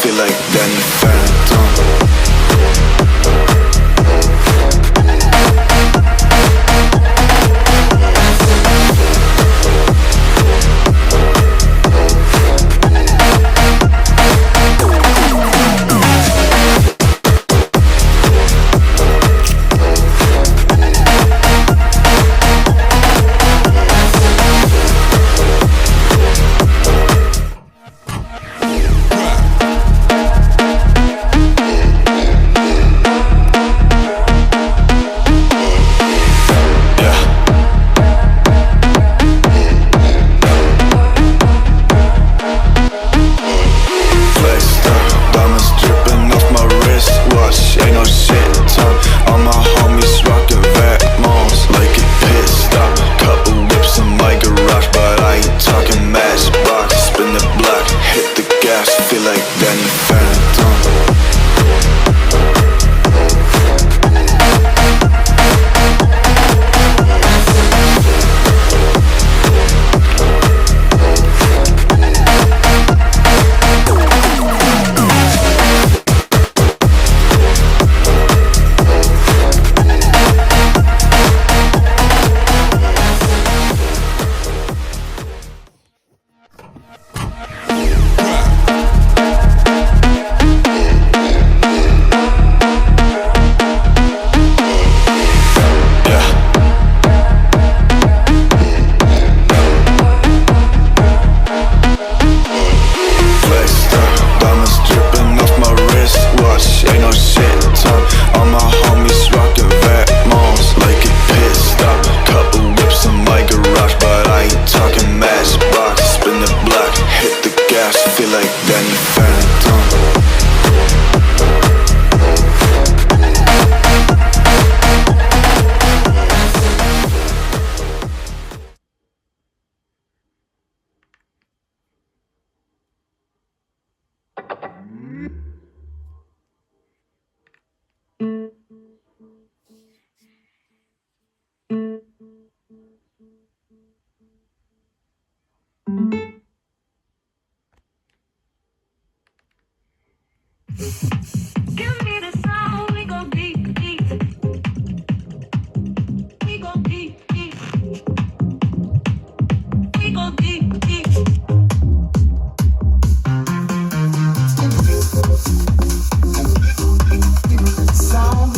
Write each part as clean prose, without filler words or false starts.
feel like Danny Phantom. Feel like Danny Phantom. Feel like Danny Phantom. Give me the sound, we go deep, deep. We go deep, deep. We go deep, deep. Sound,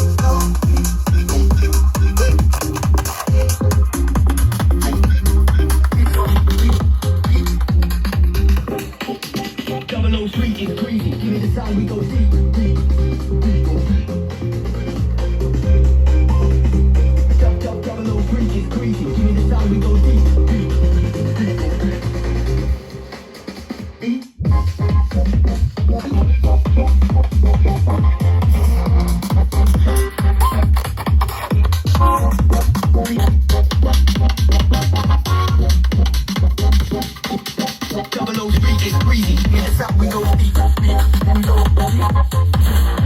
Double O freak is greedy. Give me the sound, we go deep, deep, deep. Double O freak is greedy. Give me the sound, we go deep, deep, Double O freak is greedy. Give me the sound, we go deep, deep, we go deep.